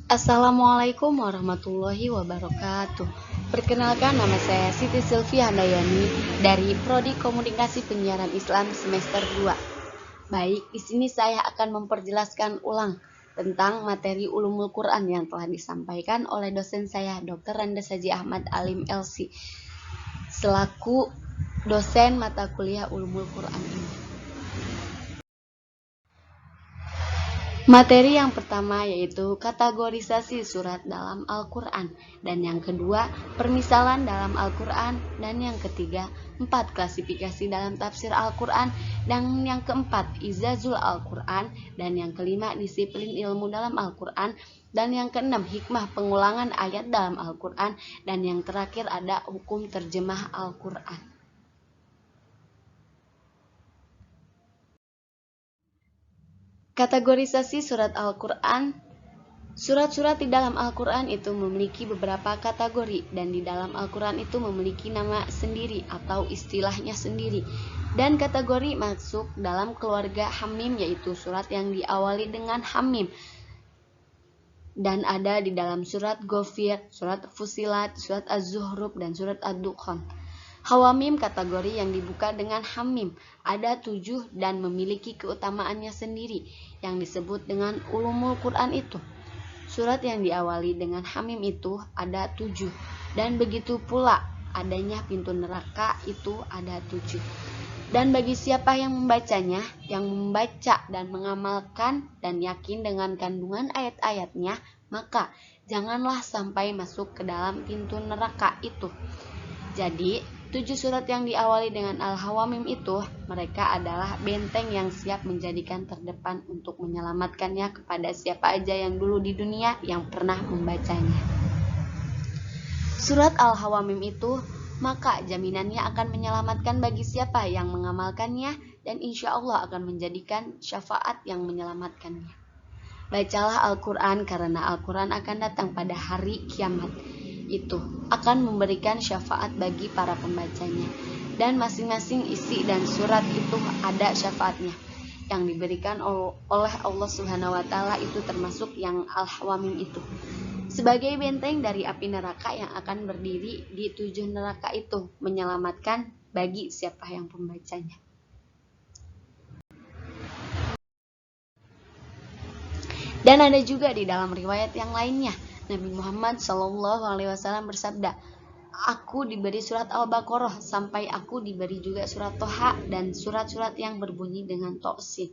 Assalamualaikum warahmatullahi wabarakatuh. Perkenalkan, nama saya Siti Sylvia Handayani dari Prodi Komunikasi Penyiaran Islam semester 2. Baik, di sini saya akan memperjelaskan ulang tentang materi Ulumul Quran yang telah disampaikan oleh dosen saya, Dr. Randes Haji Ahmad Alim LC, selaku dosen mata kuliah Ulumul Quran ini. Materi yang pertama yaitu kategorisasi surat dalam Al-Quran, dan yang kedua permisalan dalam Al-Quran, dan yang ketiga 4 klasifikasi dalam tafsir Al-Quran, dan yang keempat izazul Al-Quran, dan yang kelima disiplin ilmu dalam Al-Quran, dan yang keenam hikmah pengulangan ayat dalam Al-Quran, dan yang terakhir ada hukum terjemah Al-Quran. Kategorisasi surat Al-Quran. Surat-surat di dalam Al-Quran itu memiliki beberapa kategori, dan di dalam Al-Quran itu memiliki nama sendiri atau istilahnya sendiri. Dan kategori masuk dalam keluarga Hamim, yaitu surat yang diawali dengan Hamim. Dan ada di dalam surat Ghafir, surat Fusilat, surat Az-Zuhruf, dan surat Ad-Dukhan. Hawamim kategori yang dibuka dengan Hamim, ada 7 dan memiliki keutamaannya sendiri yang disebut dengan Ulumul Quran itu. Surat yang diawali dengan Hamim itu ada 7, dan begitu pula adanya pintu neraka itu ada 7. Dan bagi siapa yang membacanya, yang membaca dan mengamalkan dan yakin dengan kandungan ayat-ayatnya, maka janganlah sampai masuk ke dalam pintu neraka itu. Jadi 7 surat yang diawali dengan Al-Hawamim itu, mereka adalah benteng yang siap menjadikan terdepan untuk menyelamatkannya kepada siapa aja yang dulu di dunia yang pernah membacanya. Surat Al-Hawamim itu, maka jaminannya akan menyelamatkan bagi siapa yang mengamalkannya, dan insya Allah akan menjadikan syafaat yang menyelamatkannya. Bacalah Al-Quran, karena Al-Quran akan datang pada hari kiamat. Itu akan memberikan syafaat bagi para pembacanya, dan masing-masing isi dan surat itu ada syafaatnya yang diberikan oleh Allah Subhanahu wa Ta'ala, itu termasuk yang Al-Hawamim itu sebagai benteng dari api neraka yang akan berdiri di 7 neraka itu, menyelamatkan bagi siapa yang pembacanya. Dan ada juga di dalam riwayat yang lainnya, Nabi Muhammad SAW bersabda, aku diberi surat Al-Baqarah sampai aku diberi juga surat Toha dan surat-surat yang berbunyi dengan Tosin.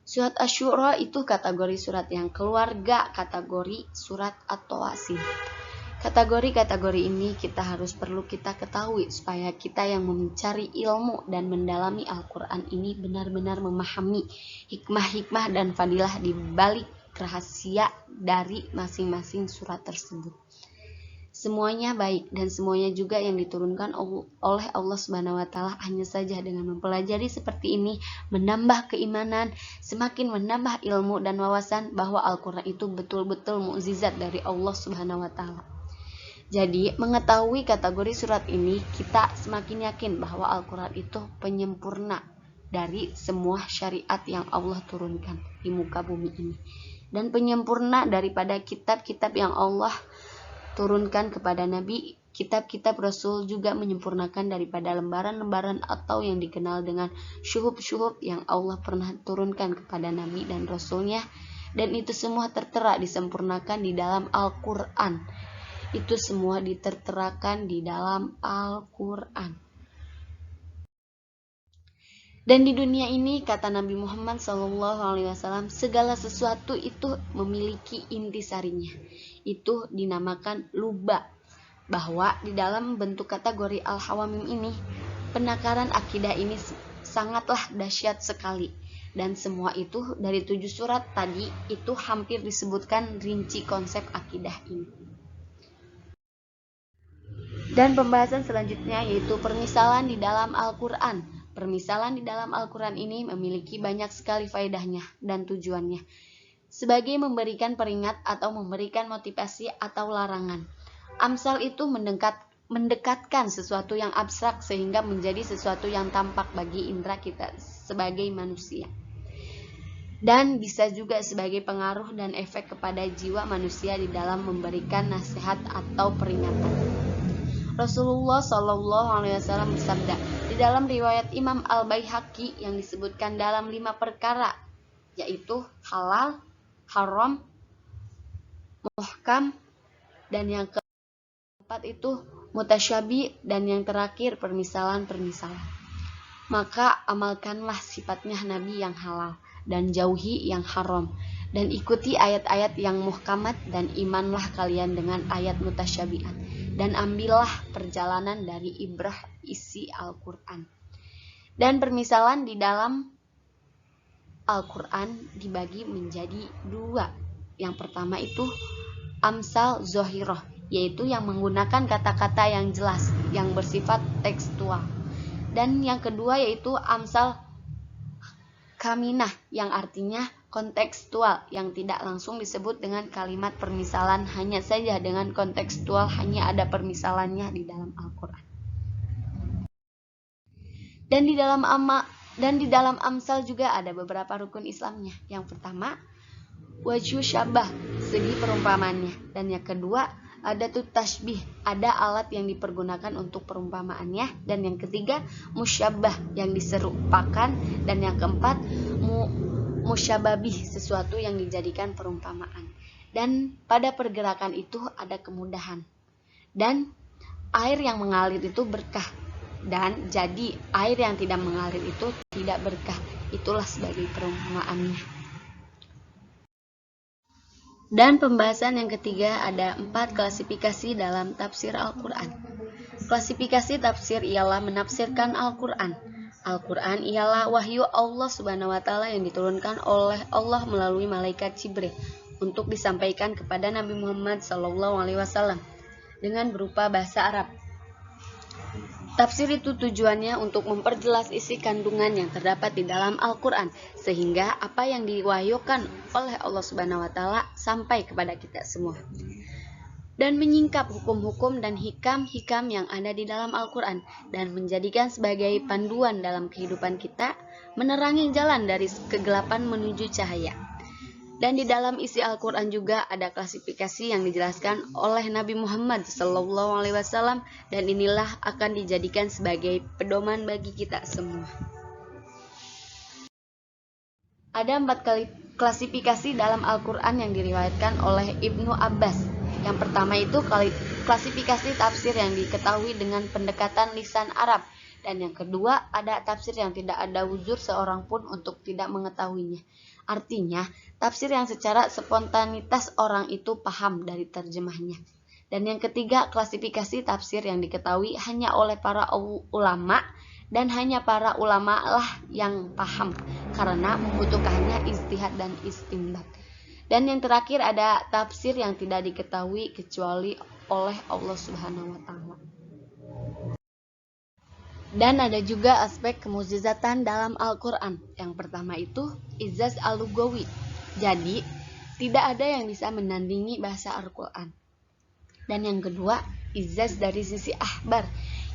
Surat Asy-Syura itu kategori surat yang keluarga kategori surat At-Tawasin. Kategori-kategori ini perlu kita ketahui supaya kita yang mencari ilmu dan mendalami Al-Quran ini benar-benar memahami hikmah-hikmah dan fadilah di balik rahasia dari masing-masing surat tersebut. Semuanya baik dan semuanya juga yang diturunkan oleh Allah Subhanahu wa Ta'ala. Hanya saja dengan mempelajari seperti ini, menambah keimanan, semakin menambah ilmu dan wawasan bahwa Al-Quran itu betul-betul mukjizat dari Allah Subhanahu wa Ta'ala. Jadi mengetahui kategori surat ini, kita semakin yakin bahwa Al-Quran itu penyempurna dari semua syariat yang Allah turunkan di muka bumi ini, dan penyempurna daripada kitab-kitab yang Allah turunkan kepada Nabi. Kitab-kitab Rasul juga menyempurnakan daripada lembaran-lembaran atau yang dikenal dengan syuhub-syuhub yang Allah pernah turunkan kepada Nabi dan Rasulnya, dan itu semua tertera disempurnakan di dalam Al-Quran. Itu semua diterterakan di dalam Al-Quran. Dan di dunia ini, kata Nabi Muhammad SAW, segala sesuatu itu memiliki intisarinya. Itu dinamakan lubba. Bahwa di dalam bentuk kategori Al-Hawamim ini, penakaran akidah ini sangatlah dahsyat sekali. Dan semua itu dari 7 surat tadi itu hampir disebutkan rinci konsep akidah ini. Dan pembahasan selanjutnya yaitu permisalan di dalam Al-Quran. Permisalan di dalam Al-Quran ini memiliki banyak sekali faedahnya dan tujuannya, sebagai memberikan peringat atau memberikan motivasi atau larangan. Amsal itu mendekatkan sesuatu yang abstrak sehingga menjadi sesuatu yang tampak bagi indera kita sebagai manusia. dan bisa juga sebagai pengaruh dan efek kepada jiwa manusia di dalam memberikan nasihat atau peringatan. Rasulullah Shallallahu Alaihi Wasallam bersabda di dalam riwayat Imam Al-Baihaqi yang disebutkan dalam 5 perkara, yaitu halal, haram, muhkam, dan yang keempat itu mutasyabi, dan yang terakhir permisalan-permisalan. Maka amalkanlah sifatnya Nabi yang halal dan jauhi yang haram, dan ikuti ayat-ayat yang muhkamat, dan imanlah kalian dengan ayat mutasyabihat, dan ambillah perjalanan dari ibrah isi Al-Quran. Dan permisalan di dalam Al-Quran dibagi menjadi 2. Yang pertama itu amsal zohiroh, yaitu yang menggunakan kata-kata yang jelas, yang bersifat tekstual. Dan yang kedua yaitu amsal kaminah, yang artinya kontekstual, yang tidak langsung disebut dengan kalimat permisalan, hanya saja dengan kontekstual, hanya ada permisalannya di dalam Al-Quran. Dan di dalam amsal juga ada beberapa rukun Islamnya. Yang pertama, wajhu syabah, segi perumpamaannya. Dan yang kedua, ada tashbih, ada alat yang dipergunakan untuk perumpamaannya. Dan yang ketiga, musyabbah, yang diserupakan. Dan yang keempat, musyababih, sesuatu yang dijadikan perumpamaan. Dan pada pergerakan itu ada kemudahan. Dan air yang mengalir itu berkah. Dan jadi air yang tidak mengalir itu tidak berkah. Itulah sebagai perumpamaannya. Dan pembahasan yang ketiga, ada 4 klasifikasi dalam tafsir Al-Quran. Klasifikasi tafsir ialah menafsirkan Al-Quran. Al-Quran ialah wahyu Allah Subhanahu wa Ta'ala yang diturunkan oleh Allah melalui malaikat Jibril untuk disampaikan kepada Nabi Muhammad SAW dengan berupa bahasa Arab. Tafsir itu tujuannya untuk memperjelas isi kandungan yang terdapat di dalam Al-Quran, sehingga apa yang diwahyukan oleh Allah Subhanahu wa Ta'ala sampai kepada kita semua. Dan menyingkap hukum-hukum dan hikam-hikam yang ada di dalam Al-Quran, dan menjadikan sebagai panduan dalam kehidupan kita, menerangi jalan dari kegelapan menuju cahaya. Dan di dalam isi Al-Quran juga ada klasifikasi yang dijelaskan oleh Nabi Muhammad SAW, dan inilah akan dijadikan sebagai pedoman bagi kita semua. Ada 4 klasifikasi dalam Al-Quran yang diriwayatkan oleh Ibnu Abbas. Yang pertama itu klasifikasi tafsir yang diketahui dengan pendekatan lisan Arab. Dan yang kedua, ada tafsir yang tidak ada uzur seorang pun untuk tidak mengetahuinya. Artinya, tafsir yang secara spontanitas orang itu paham dari terjemahnya. Dan yang ketiga, klasifikasi tafsir yang diketahui hanya oleh para ulama, dan hanya para ulama lah yang paham, karena membutuhkannya ijtihad dan istinbat. Dan yang terakhir, ada tafsir yang tidak diketahui kecuali oleh Allah Subhanahu wa Ta'ala. Dan ada juga aspek kemukjizatan dalam Al-Quran. Yang pertama itu izaz al-lugawi. Jadi, tidak ada yang bisa menandingi bahasa Al-Quran. Dan yang kedua, izaz dari sisi akhbar,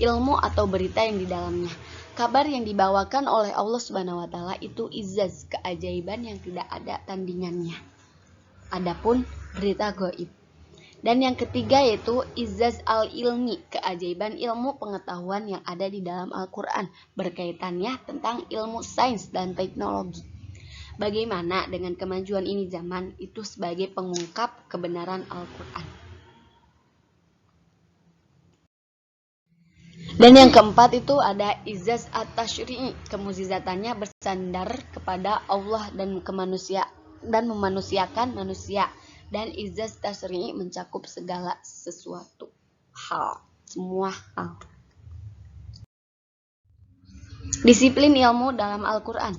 ilmu atau berita yang di dalamnya. Kabar yang dibawakan oleh Allah Subhanahu wa Ta'ala itu izaz, keajaiban yang tidak ada tandingannya. Adapun berita gaib. Dan yang ketiga yaitu izaz al-ilmi, keajaiban ilmu pengetahuan yang ada di dalam Al-Quran, berkaitannya tentang ilmu sains dan teknologi. Bagaimana dengan kemajuan ini zaman itu sebagai pengungkap kebenaran Al-Quran. Dan yang keempat itu ada izaz at-tashri'i, kemujizatannya bersandar kepada Allah dan memanusiakan manusia. Dan izaz tasri'i mencakup segala sesuatu hal, semua hal. Disiplin ilmu dalam Al-Quran.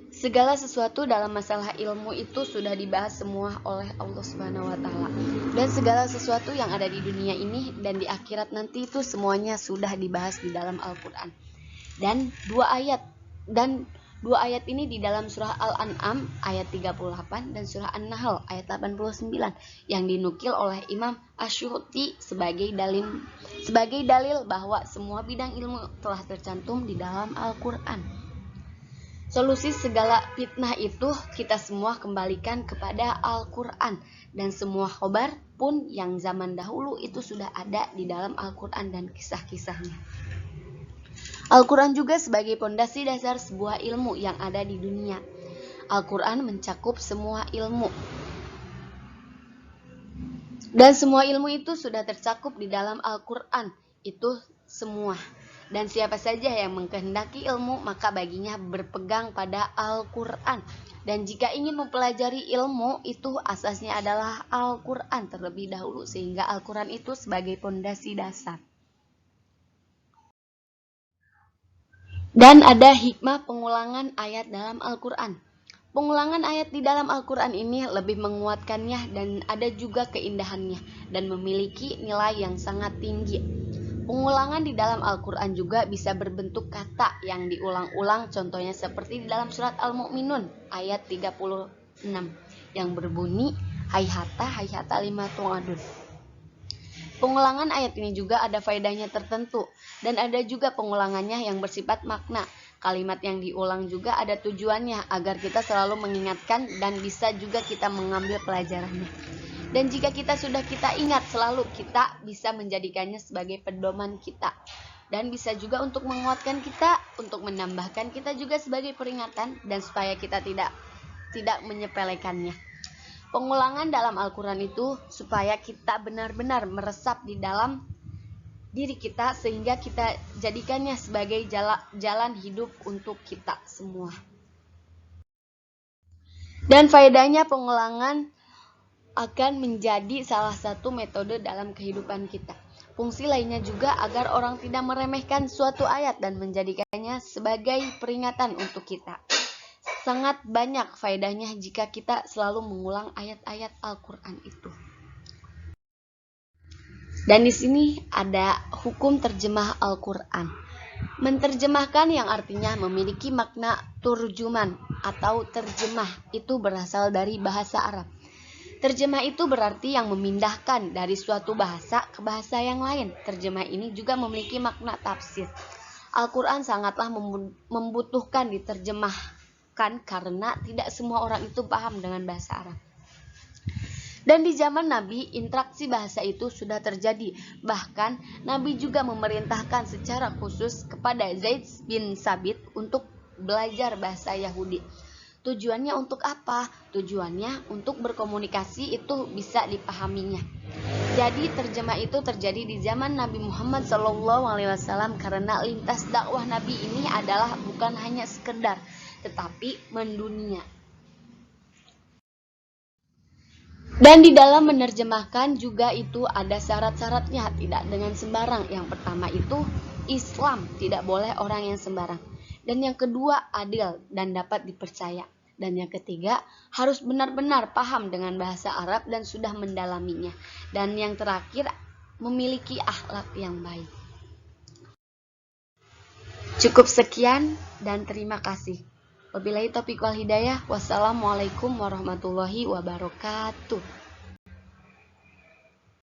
Segala sesuatu dalam masalah ilmu itu sudah dibahas semua oleh Allah Subhanahu wa Ta'ala. Dan segala sesuatu yang ada di dunia ini dan di akhirat nanti itu semuanya sudah dibahas di dalam Al-Quran. Dan dua ayat ini di dalam surah Al-An'am ayat 38 dan surah An-Nahl ayat 89 yang dinukil oleh Imam Asy-Syuuti sebagai dalil bahwa semua bidang ilmu telah tercantum di dalam Al-Quran. Solusi segala fitnah itu kita semua kembalikan kepada Al-Quran. Dan semua khobar pun yang zaman dahulu itu sudah ada di dalam Al-Quran dan kisah-kisahnya. Al-Quran juga sebagai pondasi dasar sebuah ilmu yang ada di dunia. Al-Quran mencakup semua ilmu. Dan semua ilmu itu sudah tercakup di dalam Al-Quran. Itu semua. Dan siapa saja yang mengkehendaki ilmu, maka baginya berpegang pada Al-Quran. Dan jika ingin mempelajari ilmu, itu asasnya adalah Al-Quran terlebih dahulu. Sehingga Al-Quran itu sebagai pondasi dasar. Dan ada hikmah pengulangan ayat dalam Al-Quran. Pengulangan ayat di dalam Al-Quran ini lebih menguatkannya dan ada juga keindahannya. Dan memiliki nilai yang sangat tinggi. Pengulangan di dalam Al-Quran juga bisa berbentuk kata yang diulang-ulang, contohnya seperti di dalam surat Al-Mu'minun ayat 36 yang berbunyi hayhata lima tu'adun. Pengulangan ayat ini juga ada faedahnya tertentu dan ada juga pengulangannya yang bersifat makna. Kalimat yang diulang juga ada tujuannya agar kita selalu mengingatkan dan bisa juga kita mengambil pelajarannya. Dan jika kita ingat selalu, kita bisa menjadikannya sebagai pedoman kita. Dan bisa juga untuk menguatkan kita, untuk menambahkan kita juga sebagai peringatan, dan supaya kita tidak menyepelekannya. Pengulangan dalam Al-Quran itu supaya kita benar-benar meresap di dalam diri kita, sehingga kita jadikannya sebagai jalan hidup untuk kita semua. Dan faedahnya pengulangan akan menjadi salah satu metode dalam kehidupan kita. Fungsi lainnya juga agar orang tidak meremehkan suatu ayat dan menjadikannya sebagai peringatan untuk kita. Sangat banyak faedahnya jika kita selalu mengulang ayat-ayat Al-Quran itu. Dan di sini ada hukum terjemah Al-Quran. Menterjemahkan yang artinya memiliki makna turjuman atau terjemah itu berasal dari bahasa Arab. Terjemah itu berarti yang memindahkan dari suatu bahasa ke bahasa yang lain. Terjemah ini juga memiliki makna tafsir. Al-Quran sangatlah membutuhkan diterjemahkan karena tidak semua orang itu paham dengan bahasa Arab. Dan di zaman Nabi, interaksi bahasa itu sudah terjadi. Bahkan, Nabi juga memerintahkan secara khusus kepada Zaid bin Sabit untuk belajar bahasa Yahudi. Tujuannya untuk apa? Tujuannya untuk berkomunikasi itu bisa dipahaminya. Jadi terjemah itu terjadi di zaman Nabi Muhammad SAW karena lintas dakwah Nabi ini adalah bukan hanya sekedar, tetapi mendunia. Dan di dalam menerjemahkan juga itu ada syarat-syaratnya, tidak dengan sembarang. Yang pertama itu Islam, tidak boleh orang yang sembarang. Dan yang kedua adil dan dapat dipercaya. Dan yang ketiga, harus benar-benar paham dengan bahasa Arab dan sudah mendalaminya. Dan yang terakhir, memiliki akhlak yang baik. Cukup sekian dan terima kasih. Wabillahi taufiq wal hidayah. Wassalamualaikum warahmatullahi wabarakatuh.